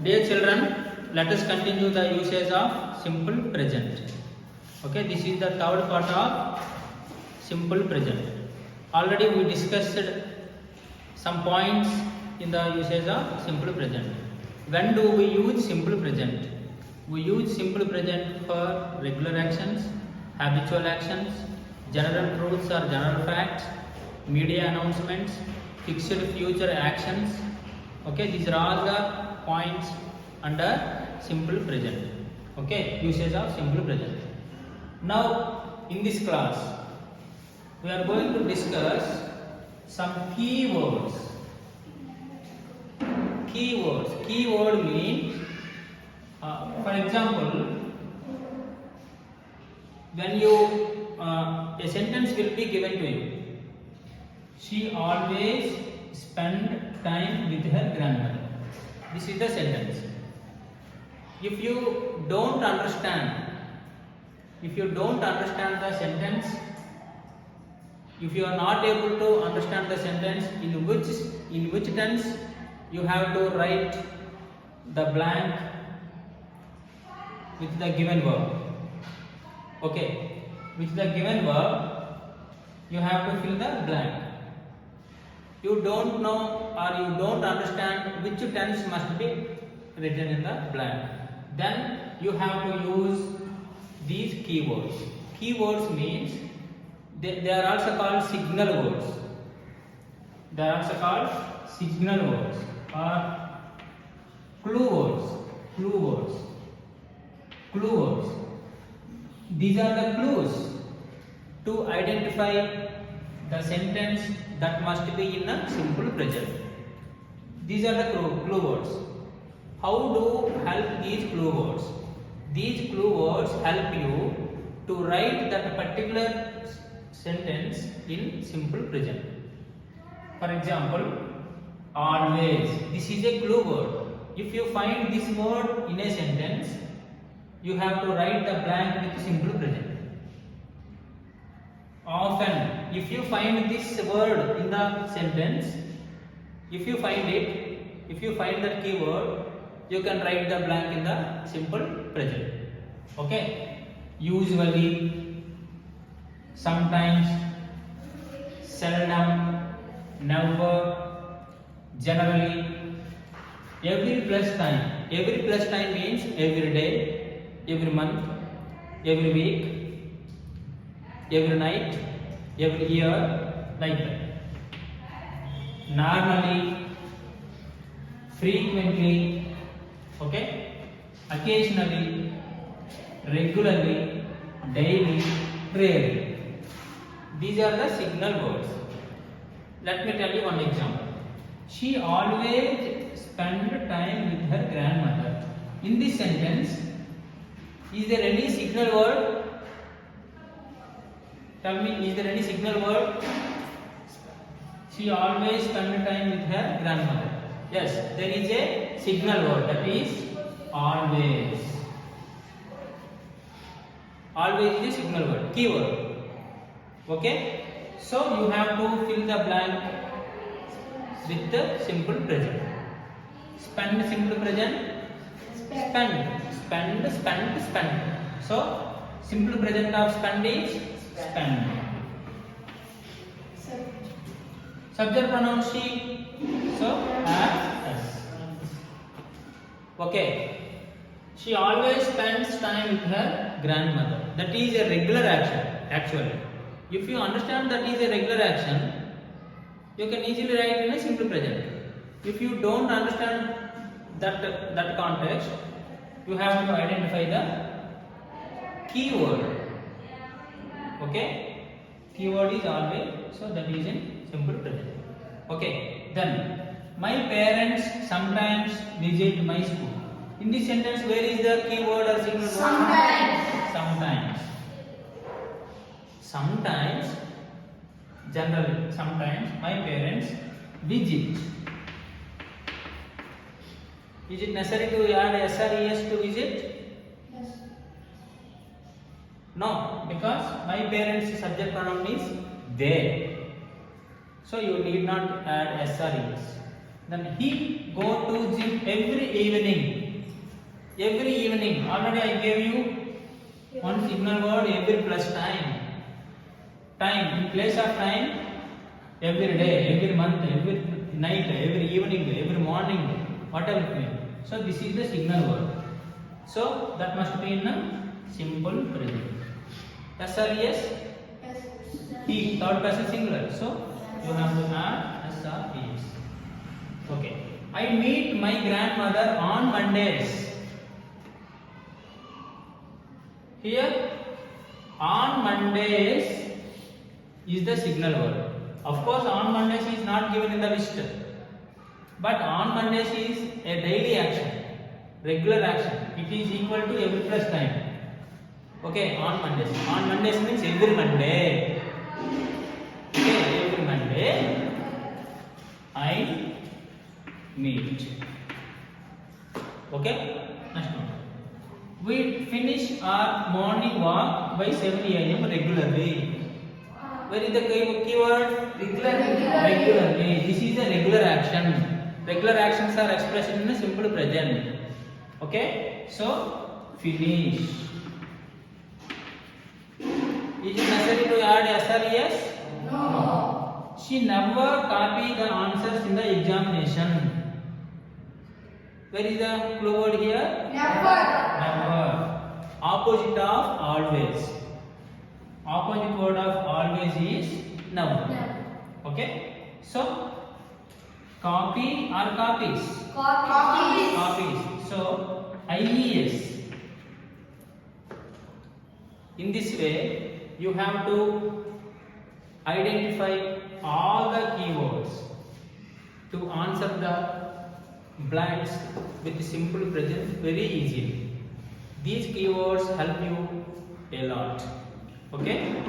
Dear children, let us continue the usage of simple present. Okay, this is the third part of simple present. Already we discussed some points in the usage of simple present. When do we use simple present? We use simple present for regular actions, habitual actions, general truths or general facts, media announcements, fixed future actions. Okay, these are all the points under simple present. Okay, usage of simple present. Now in this class we are going to discuss some keywords. Keyword means for example, when you a sentence will be given to you. She always spend time with her grandmother. This is the sentence. If you don't understand the sentence, if you are not able to understand the sentence, in which tense you have to write the blank with the given verb. Okay, with the given verb you have to fill the blank. You don't know or you don't understand which tense must be written in the blank, then you have to use these keywords. Keywords means they are also called signal words. They are also called signal words or clue words. These are the clues to identify the sentence that must be in a simple present. These are the clue words. How do help these clue words? These clue words help you to write that particular sentence in simple present. For example, always. This is a clue word. If you find this word in a sentence, you have to write the blank with simple present. Often, if you find this word in the sentence, if you find that keyword, you can write the blank in the simple present. Okay? Usually, sometimes, seldom, never, generally, every plus time. Every plus time means every day, every month, every week, every night, every year, like that. Normally, frequently, okay, occasionally, regularly, daily, rarely. These are the signal words. Let me tell you one example. She always spent time with her grandmother. In this sentence, is there any signal word? Tell me, is there any signal word? She always spent time with her grandmother. Yes, there is a signal word, that is always. Always is a signal word, keyword. Okay? So you have to fill the blank with the simple present. Spend simple present. Spend. So simple present of spend is spend. Subject pronoun she. So as. Okay. She always spends time with her grandmother. That is a regular action, actually. If you understand that is a regular action, you can easily write in a simple present. If you don't understand that context, you have to identify the keyword. Okay? Keyword is always, so that is in simple present. Okay, then my parents sometimes visit my school. In this sentence, where is the keyword or signal word? Sometimes, generally, sometimes my parents visit. Is it necessary to add SRES to visit? Yes. No, because my parents' subject pronoun is they. So you need not add SRES. Then he go to gym every evening. Every evening. Already I gave you one signal word, every plus time. Time in place of time. Every day, every month, every night, every evening, every morning, whatever it may. So this is the signal word. So that must be in a simple present. Yes or yes? He, third person singular. So you have to add S or ES. Okay. I meet my grandmother on Mondays. Here, on Mondays is the signal word. Of course, on Mondays is not given in the list. But on Mondays is a daily action, regular action. It is equal to every plus time. Okay, on Mondays. On Mondays means every Monday. Okay, every Monday I meet. Okay, next one. We finish our morning walk by 7 a.m. regularly. Where is the keyword? Regularly. This is a regular action. Regular actions are expressed in a simple present. Okay, so finish. Is it necessary to add yes or yes? No. She never copied the answers in the examination. Where is the clue word here? Never. Never. Opposite of always. Opposite word of always is never. Okay. So copy or copies? Copies. Copies. So IES. In this way, you have to identify all the keywords to answer the blanks with simple present very easily. These keywords help you a lot. Okay.